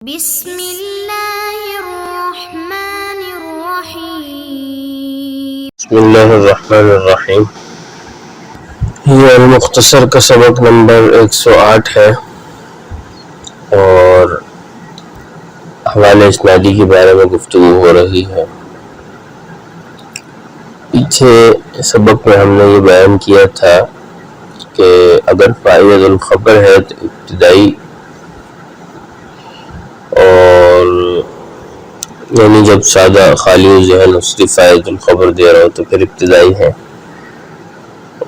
بسم اللہ الرحمن الرحیم بسم اللہ الرحمن الرحیم۔ یہ المختصر کا سبق نمبر 108 ہے اور حوالہ اسنادی کے بارے میں گفتگو ہو رہی ہے۔ پیچھے سبق میں ہم نے یہ بیان کیا تھا کہ اگر فائدۃ الخبر ہے تو ابتدائی اور یعنی جب سادہ خالی ذہن صرف فائدۃ الخبر دے رہا ہو تو پھر ابتدائی ہے،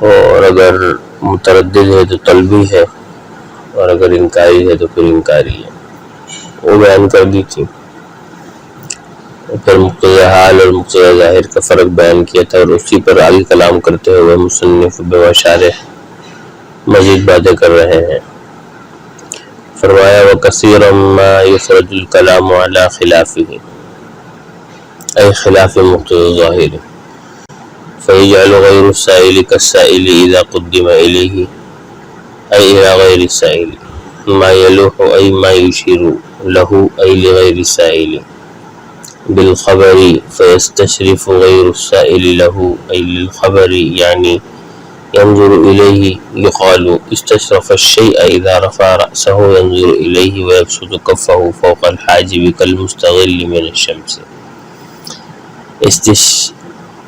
اور اگر متردد ہے تو طلبی ہے، اور اگر انکاری ہے تو پھر انکاری ہے، وہ بیان کر دی تھی۔ پھر مقتضی حال اور مقتضی ظاہر کا فرق بیان کیا تھا، اور اسی پر آگے کلام کرتے ہوئے مصنف بواشارح مزید باتیں کر رہے ہیں۔ فرمایا وَكَثِيرًا مَا يُفْرَدُ الْكَلَامُ عَلَى خِلَافِهِ، أي خلاف مقتضى الظاهر، فيجعل غير السائل كالسائل إذا قدم إليه أي إلى غير السائل ما يلوح أي ما يشير له أي لغير السائل بالخبر، فيستشرف غير السائل له أي للخبر يعني ينظر إليه، يقال استشرف الشيء إذا رفع رأسه ينظر إليه ويبسط كفه فوق الحاجب كالمستغل من الشمس،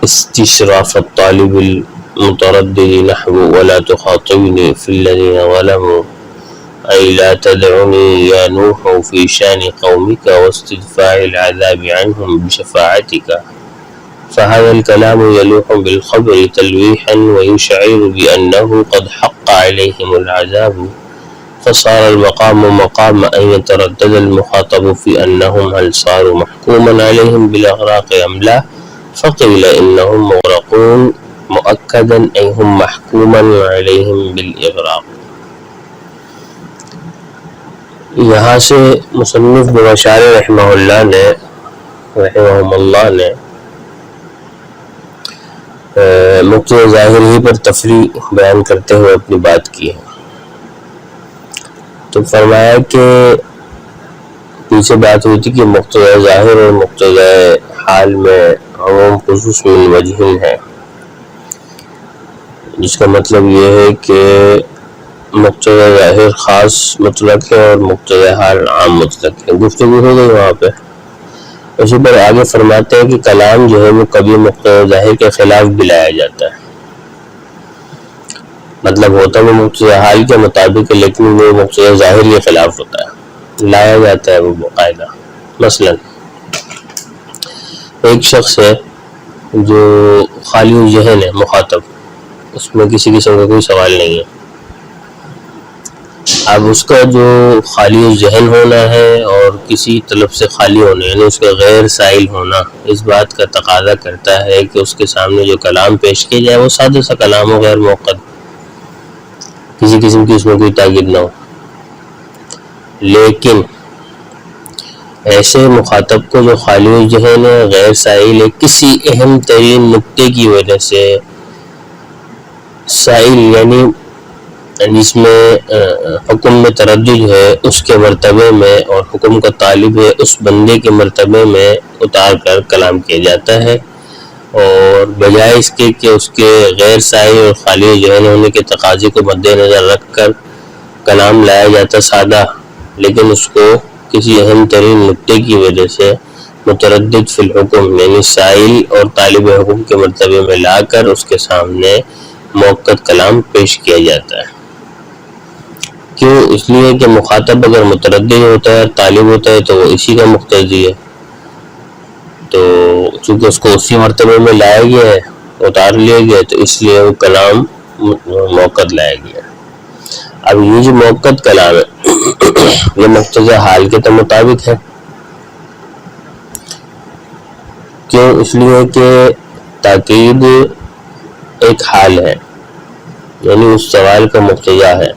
استشراف الطالب المتردد نحو ولا تخاطبني في الذين ظلموا أي لا تدعني يا نوح في شان قومك واستدفاع العذاب عنهم بشفاعتك، فهذا الكلام يلوح بالخبر تلويحا ويشعر بأنه قد حق عليهم العذاب، فصار المقام مقام أن يتردد المخاطب في أنهم هل صاروا محكوما عليهم بالإغراق أم لا، فقيل إنهم مغرقون مؤكدا أي هم محكوما عليهم بالإغراق۔ یہاں سے مصنف بواشارح رحمہ اللہ نے مقتضی ظاہر ہی پر تفریع بیان کرتے ہوئے اپنی بات کی ہے۔ تو فرمایا کہ پیچھے بات ہوئی تھی کہ مقتضی ظاہر اور مقتضی حال میں عموم خصوص من وجہ ہے، جس کا مطلب یہ ہے کہ مقتضی ظاہر خاص مطلق ہے اور مقتضی حال عام مطلق ہے۔ گفتگو ہو گئی وہاں پہ۔ اسی پر آگے فرماتے ہیں کہ کلام جو ہے وہ کبھی مقتضی ظاہر کے خلاف بھی لایا جاتا ہے، مطلب ہوتا ہے وہ مقتضی حال کے مطابق ہے لیکن وہ مقتضی ظاہر کے خلاف ہوتا ہے، لایا جاتا ہے وہ باقاعدہ۔ مثلا ایک شخص ہے جو خالی ذہن ہے، مخاطب، اس میں کسی قسم کا کوئی سوال نہیں ہے، اب اس کا جو خالی ذہن ہونا ہے اور کسی طلب سے خالی ہونا یعنی اس کا غیر سائل ہونا، اس بات کا تقاضا کرتا ہے کہ اس کے سامنے جو کلام پیش کیا جائے وہ سادہ سا کلام ہو، غیر موقد، کسی قسم کی اس میں کوئی تاکید نہ ہو۔ لیکن ایسے مخاطب کو جو خالی ذہن ہے، غیر سائل ہے، کسی اہم ترین نکتے کی وجہ سے سائل یعنی جس میں حکم میں تردد ہے اس کے مرتبے میں اور حکم کا طالب ہے اس بندے کے مرتبے میں اتار کر کلام کیا جاتا ہے، اور بجائے اس کے کہ اس کے غیر سائل اور خالی ذہن ہونے کے تقاضے کو مد نظر رکھ کر کلام لایا جاتا سادہ، لیکن اس کو کسی اہم ترین نکتے کی وجہ سے متردد فی الحکم یعنی سائل اور طالب حکم کے مرتبے میں لا کر اس کے سامنے موقت کلام پیش کیا جاتا ہے۔ کیوں؟ اس لیے کہ مخاطب اگر متردد ہوتا ہے، طالب ہوتا ہے، تو وہ اسی کا مقتضی ہے، تو چونکہ اس کو اسی مرتبے میں لایا گیا ہے، اتار لیا گیا ہے، تو اس لیے وہ کلام موقت لایا گیا ہے۔ اب یہ جو موقت کلام ہے یہ مقتضی حال کے تو مطابق ہے، کیوں؟ اس لیے کہ تاکید ایک حال ہے، یعنی اس سوال کا مقتضی ہے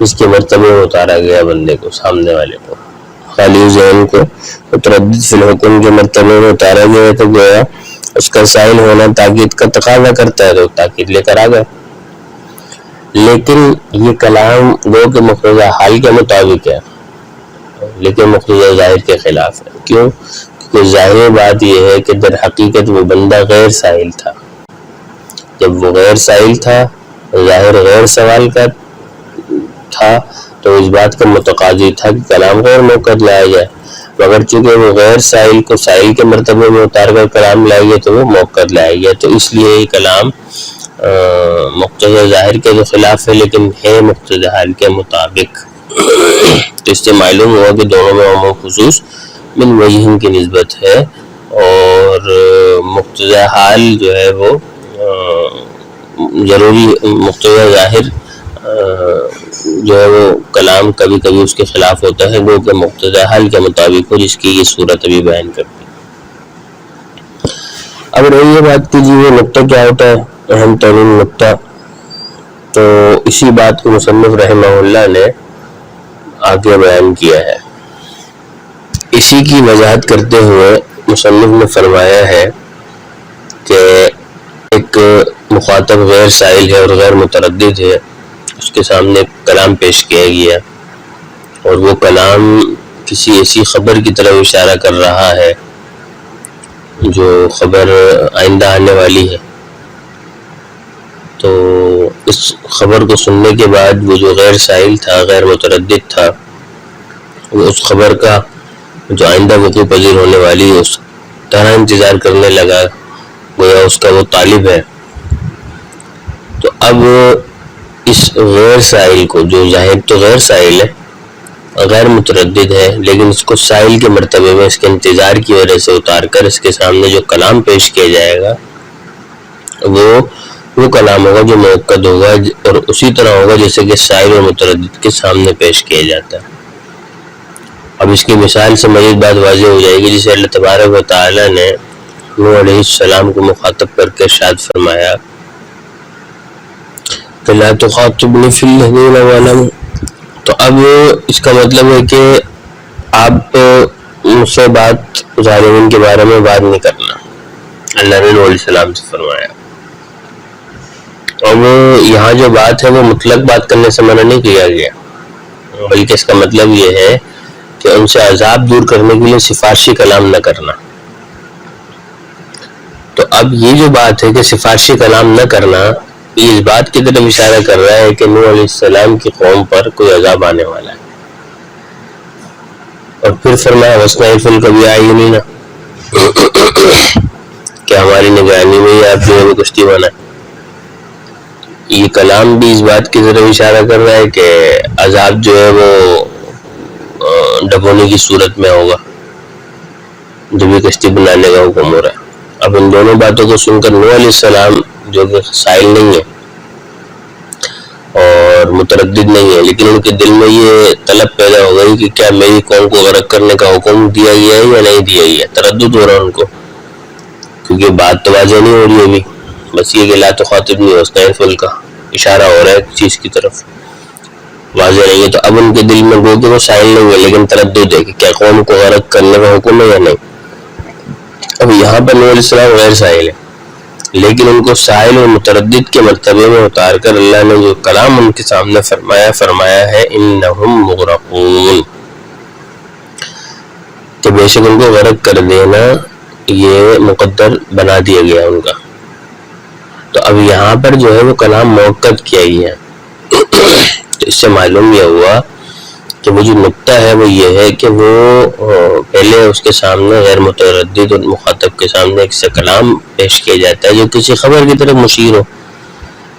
اس کے مرتبے میں اتارا گیا بندے کو، سامنے والے کو، خالی ذہن کو متردد فی الحکم کے مرتبے میں اتارا گیا ہے، تو گویا اس کا سائل ہونا تاکید کا تقاضا کرتا ہے، تو تاکید لے کر آ گئے۔ لیکن یہ کلام گو کہ مقتضی حال کے مطابق ہے، لیکن مقتضی ظاہر کے خلاف ہے. کیوں؟ کیونکہ ظاہر بات یہ ہے کہ در حقیقت وہ بندہ غیر سائل تھا. جب وہ غیر سائل تھا، ظاہر غیر سوال کا تھا، تو اس بات کا متقاضی تھا کہ کلام غیر موقت لایا جائے. مگر چونکہ وہ غیر سائل کو سائل کے مرتبے میں اتار کر کلام لایا گیا تو وہ موقت لایا گیا. تو اس لیے یہ کلام مقتضی ظاہر کے جو خلاف ہے، لیکن ہے مقتضی حال کے مطابق. تو اس سے معلوم ہوا کہ دونوں میں عموم خصوص من وجہ کی نسبت ہے، اور مقتضی حال جو ہے وہ ضروری مقتضی ظاہر جو ہے وہ کلام کبھی کبھی اس کے خلاف ہوتا ہے، وہ کہ مقتضی حال کے مطابق ہو، جس کی یہ صورت ابھی بیان کرتی. اب رہی یہ بات کہ جی وہ نقطہ کیا ہوتا ہے، اہم ترین نقطہ، تو اسی بات کو مصنف رحمہ اللہ نے آگے بیان کیا ہے. اسی کی وضاحت کرتے ہوئے مصنف نے فرمایا ہے کہ ایک مخاطب غیر سائل ہے اور غیر متردد ہے، اس کے سامنے کلام پیش کیا گیا اور وہ کلام کسی ایسی خبر کی طرف اشارہ کر رہا ہے جو خبر آئندہ آنے والی ہے. تو اس خبر کو سننے کے بعد وہ جو غیر سائل تھا، غیر متردد تھا، وہ اس خبر کا جو آئندہ وقوع پذیر ہونے والی ہے اس طرح انتظار کرنے لگا گویا اس کا وہ طالب ہے. تو اب اس غیر سائل کو، جو ظاہر تو غیر سائل ہے، غیر متردد ہے، لیکن اس کو سائل کے مرتبے میں اس کے انتظار کی وجہ سے اتار کر اس کے سامنے جو کلام پیش کیا جائے گا وہ کلام ہوگا جو موقت ہوگا، اور اسی طرح ہوگا جیسے کہ سائل اور متردد کے سامنے پیش کیا جاتا ہے. اب اس کی مثال سے مزید بات واضح ہو جائے گی. جسے اللہ تبارک و تعالی نے نوح علیہ السلام کو مخاطب کر کے ارشاد فرمایا کہ لا تخاطبنی فی الذین ظلموا. تو اب اس کا مطلب ہے کہ آپ مجھ سے بات ظالمین کے بارے میں بات نہیں کرنا. اللہ نے نوح علیہ السلام سے فرمایا. اور یہاں جو بات ہے وہ مطلق بات کرنے سے منع نہیں کیا گیا، بلکہ اس کا مطلب یہ ہے کہ ان سے عذاب دور کرنے کے لیے سفارشی کلام نہ کرنا. تو اب یہ جو بات ہے کہ سفارشی کلام نہ کرنا، یہ اس بات کی طرف اشارہ کر رہا ہے کہ نوح علیہ السلام کی قوم پر کوئی عذاب آنے والا ہے. اور پھر فرمایا وَاسْنَعِ الْفُلْكَ بِأَعْيُنِنَا، کہ ہماری نگرانی میں آپ جو ہے وہ کشتی بنائیں. یہ کلام بھی اس بات کی طرف اشارہ کر رہا ہے کہ عذاب جو ہے وہ ڈبونے کی صورت میں ہوگا جب یہ کشتی بنانے کا حکم ہو رہا ہے. اب ان دونوں باتوں کو سن کر نوح علیہ السلام جو کہ سائل نہیں ہے اور متردد نہیں ہے، لیکن ان کے دل میں یہ طلب پیدا ہو گئی کہ کیا میری قوم کو غرق کرنے کا حکم دیا گیا ہے یا نہیں دیا گیا. تردد ہو رہا ہے ان کو، کیونکہ بات تو واضح نہیں ہو رہی ابھی. بس یہ کہ لا تخاطبنی واسطۂ الفلک کا اشارہ ہو رہا ہے چیز کی طرف، واضح نہیں ہے. تو اب ان کے دل میں گو کہ وہ سائل نہیں ہے لیکن تردد ہے کہ کیا قوم کو غرق کرنے کا حکم ہے یا نہیں. اب یہاں پر نوح علیہ السلام غیر سائل ہے، لیکن ان کو سائل اور متردد کے مرتبے میں اتار کر اللہ نے جو کلام ان کے سامنے فرمایا ہے انہم مغرقون، کہ بے شک ان کو غرق کر دینا یہ مقدر بنا دیا گیا ان کا. تو اب یہاں پر جو ہے وہ کلام موقت کیا گیا. تو اس سے معلوم یہ ہوا کہ وہ جو نقطہ ہے وہ یہ ہے کہ وہ پہلے اس کے سامنے غیر متردد اور مخاطب کے سامنے ایک سے کلام پیش کیا جاتا ہے جو کسی خبر کی طرف مشیر ہو.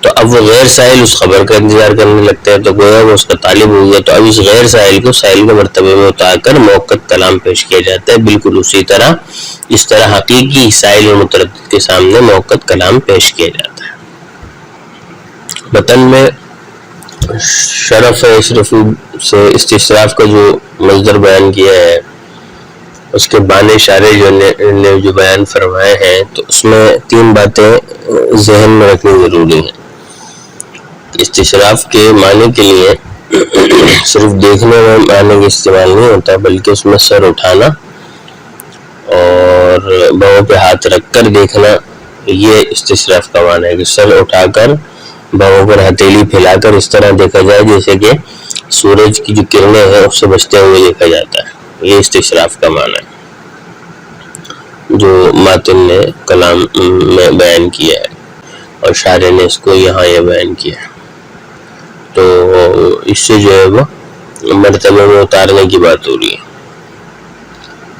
تو اب وہ غیر سائل اس خبر کا انتظار کرنے لگتا ہے، تو گویا وہ اس کا طالب ہو گیا. تو اب اس غیر سائل کو سائل کے مرتبے میں اتار کر موقت کلام پیش کیا جاتا ہے، بالکل اسی طرح اس طرح حقیقی سائل اور متردد کے سامنے موقت کلام پیش کیا جاتا ہے. متن میں شرف اشرف سے استشراف کا جو مصدر بیان کیا ہے اس کے بانی اشارے نے جو بیان فرمائے ہیں، تو اس میں 3 باتیں ذہن میں رکھنی ضروری ہیں. استشراف کے معنی کے لیے صرف دیکھنے میں معنی کا استعمال نہیں ہوتا، بلکہ اس میں سر اٹھانا اور بہوں پہ ہاتھ رکھ کر دیکھنا، یہ استشراف کا معنی ہے کہ سر اٹھا کر بہوں پر ہتھیلی پھیلا کر اس طرح دیکھا جائے جیسے کہ سورج کی جو کرنیں ہیں اس سے بچتے ہوئے دیکھا جاتا ہے. یہ استشراف کا معنی ہے جو ماتن نے کلام میں بیان کیا ہے اور شارح نے اس کو یہاں یہ بیان کیا ہے. تو اس سے جو ہے وہ مرتبے میں اتارنے کی بات ہو رہی ہے،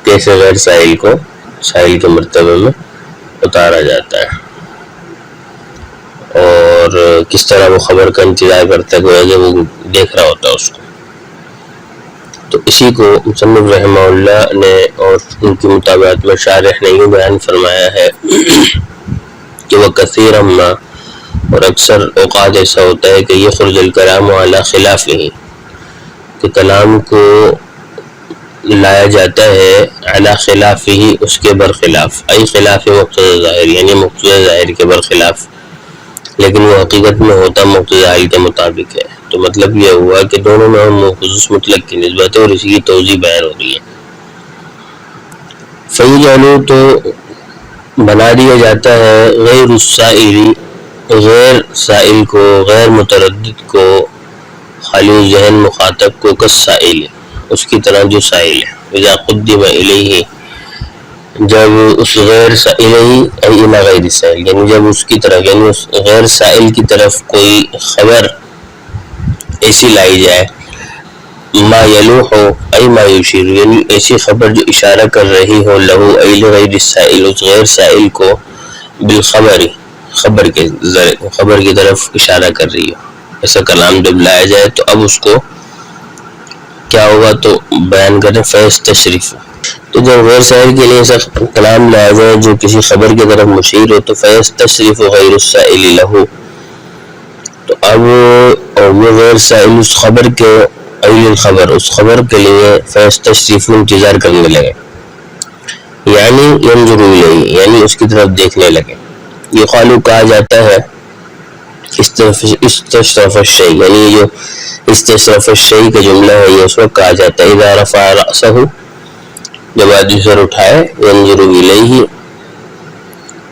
کیسے غیر سائل کو سائل کے مرتبے میں اتارا جاتا ہے اور کس طرح وہ خبر کا انتظار کرتا ہے کہ وہ دیکھ رہا ہوتا ہے اس کو. تو اسی کو مصنف رحمہ اللہ نے اور ان کی مطابقت میں شارح نے یہ بیان فرمایا ہے کہ وہ کثیر ما اور اکثر اوقات ایسا ہوتا ہے کہ یہ خرج الکلام علی خلاف ہی کہ کلام کو لایا جاتا ہے علی خلاف ہی اس کے برخلاف، ای خلاف مقتضی ظاہر یعنی مقتضی ظاہر کے برخلاف، لیکن وہ حقیقت میں ہوتا مقتضی حال کے مطابق ہے. تو مطلب یہ ہوا کہ دونوں میں ہم خصوص مطلق کی نسبت ہے اور اسی کی توضیح بیان ہو رہی ہے. فیجعلو تو بنا دیا جاتا ہے غیر السائل، غیر سائل کو، غیر متردد کو، خالی ذہن مخاطب کو کس سائل اس کی طرح جو سائل ہے. اذا قدم الیہ جب اس غیر سائل الی غیر سائل یعنی جب اس کی طرف یعنی اس غیر سائل کی طرف کوئی خبر ایسی لائی جائے ما یلوح ای ما یشیر یعنی ایسی خبر جو اشارہ کر رہی ہو لہو ای غیر السائل اس غیر سائل کو بالخبر خبر کی طرف اشارہ کر رہی ہو، ایسا کلام جب لایا جائے تو اب اس کو کیا ہوگا تو بیان کریں فیض تشریف. تو جب غیر سائل کے لیے ایسا کلام لایا جائے جو کسی خبر کی طرف مشیر ہو تو فیض تشریف غیر السائل لہو، تو اب اور وہ غیر سائل اس خبر کے ایل الخبر اس خبر کے لیے فیض تشریف انتظار کرنے لگے، یعنی ینظر الیہ یعنی اس کی طرف دیکھنے لگے. یہ قالو کہا جاتا ہے استشرف الشیء یعنی جو استشرف الشیء کا جملہ ہے یہ اس وقت کہا جاتا ہے اذا رفع رأسہ جب آدمی سر اٹھائے، ینظر الیہ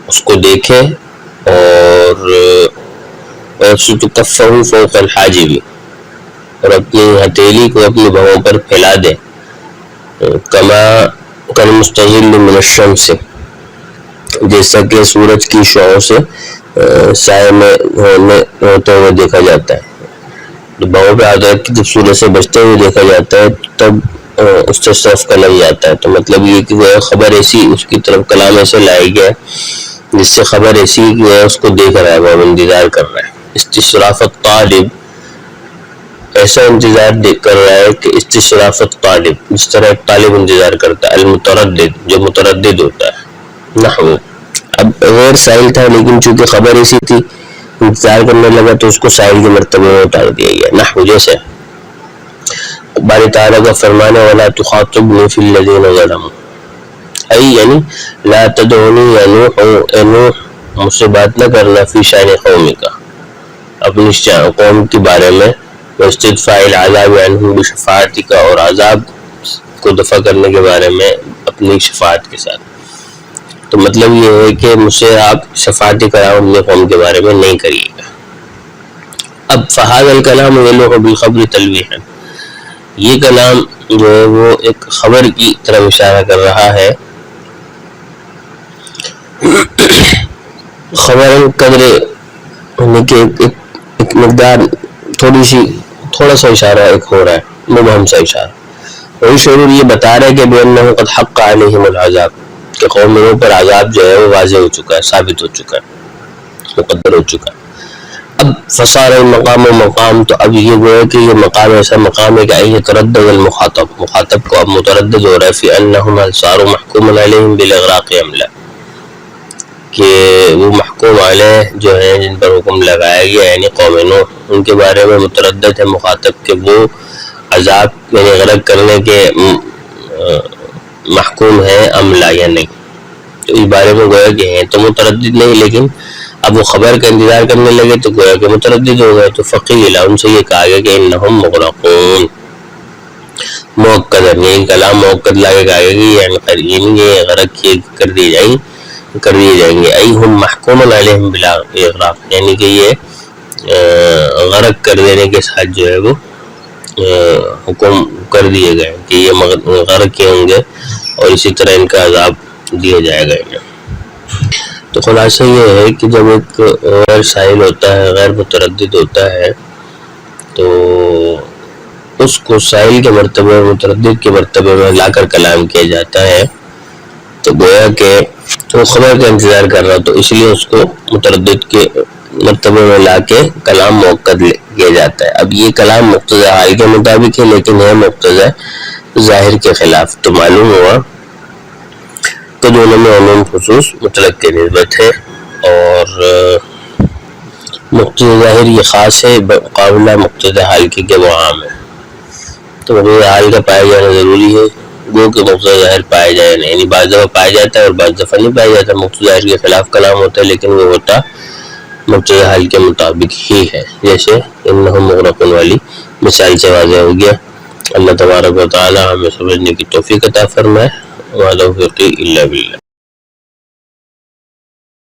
اس کو دیکھے اور ویبسط کفہ فوق الحاجب اور اپنی ہتھیلی کو اپنی بھووں پر پھیلا دے، کما کالمستظل من الشمس جیسا کہ سورج کی شعاع سے سائے میں ہوتے ہوئے دیکھا جاتا ہے. بھووں پہ آدھا کہ جب سورج سے بچتے ہوئے دیکھا جاتا ہے تب استشراف کا لگ جاتا ہے. تو مطلب یہ کہ وہ خبر ایسی اس کی طرف کلام ایسے لایا گیا جس سے خبر ایسی جو ہے اس کو دیکھ رہا ہے، وہ انتظار کر رہا ہے. استشراف الطالب ایسا انتظار کر رہا ہے کہ استشراف الطالب جس طرح ایک طالب انتظار کرتا ہے، المتردد جو متردد ہوتا ہے. نحو اب غیر سائل تھا لیکن چونکہ خبر ایسی تھی انتظار کرنے لگا تو اس کو سائل کے مرتبے میں اتار دیا گیا. نحو جیسے باری تعالیٰ کا فرمانا وَلَا تُخَاطِبْنِي فِي الَّذِينَ ظَلَمُوا ای یعنی لا تدعونی یا نوح اے نوح مجھ سے بات نہ کرنا فی شان قومی کا اپنی قوم کے بارے میں، واستدفاع العذاب عنہم بشفاعتک اور عذاب کو دفع کرنے کے بارے میں اپنی شفاعت کے ساتھ. تو مطلب یہ ہے کہ مجھ سے آپ شفاعت کراؤ اپنے قوم کے بارے میں نہیں کریے گا. اب فہذا الکلام یلوح بالخبر تلویحا یہ کلام جو ہے وہ ایک خبر کی طرف اشارہ کر رہا ہے. خبر قدر یعنی کہ ایک مقدار تھوڑا سا اشارہ ایک ہو رہا ہے مبہم سا اشارہ. وہی شعور یہ بتا رہے کہ بأنہ قد حق علیہم العذاب کہ قوموں پر عذاب جو ہے وہ واضح ہو چکا ہے، ثابت ہو چکا ہے، مقدر ہو چکا ہے. اب فصار المقام و مقام تو اب یہ وہ ہے کہ یہ مقام ایسا مقام ہے کہ یتردد المخاطب مخاطب کو اب متردد ہو رہا ہے فی انہم صاروا محکوما علیہم بالاغراق ام لا کہ وہ محکوم علیہ جو ہیں جن پر حکم لگایا گیا یعنی قوم نوح ان کے بارے میں متردد ہے مخاطب کہ وہ عذاب یعنی غرق کرنے کے محکوم ہے ام لا یا نہیں. تو اس بارے میں گویا کہ ہیں تو متردد نہیں لیکن اب وہ خبر کا انتظار کرنے لگے تو گویا کہ متردد ہو گئے. تو فقیل ان سے یہ کہا گیا کہ انہم مغرقون موقد نہیں کلام موقد لاگے کہا گیا کہ یعنی قرین یہ غرق کر دیے جائیں گے. ای ہم محکوم علیہم بلا اغراق یعنی کہ یہ غرق کر دینے کے ساتھ جو ہے وہ حکم کر دیے گئے کہ یہ غرق کیے ہوں گے اور اسی طرح ان کا عذاب دیا جائے گا انہیں۔ تو خلاصہ یہ ہے کہ جب ایک غیر سائل ہوتا ہے، غیر متردد ہوتا ہے، تو اس کو سائل کے مرتبے میں، متردد کے مرتبے میں لا کر کلام کیا جاتا ہے، تو گویا کہ وہ خبر کا انتظار کر رہا، تو اس لیے اس کو متردد کے مرتبے میں لا کے کلام موقد کیا جاتا ہے۔ اب یہ کلام مقتضی حال کے مطابق ہے، لیکن ہے مقتضی ظاہر کے خلاف، تو معلوم ہوا کہ دونوں میں عموم خصوص مطلق کی نسبت ہے، اور مقتضی ظاہر یہ خاص ہے مقابلہ مقتضی حال کے وہ عام ہے۔ تو مقتضی حال کا پایا جانا ضروری ہے، گو کہ مقتضی ظاہر پایا جائے نہیں، یعنی بعض دفعہ پایا جاتا ہے اور بعض دفعہ نہیں پایا جاتا، مقتضی ظاہر کے خلاف کلام ہوتا ہے، لیکن وہ ہوتا مقتضی حال کے مطابق ہی ہے، جیسے انہم مغرقون والی مثال سے واضح ہو گیا۔ اللہ تبارک و تعالی ہمیں سمجھنے کی توفیق عطا فرمائے۔ وما توفیقی الا باللہ۔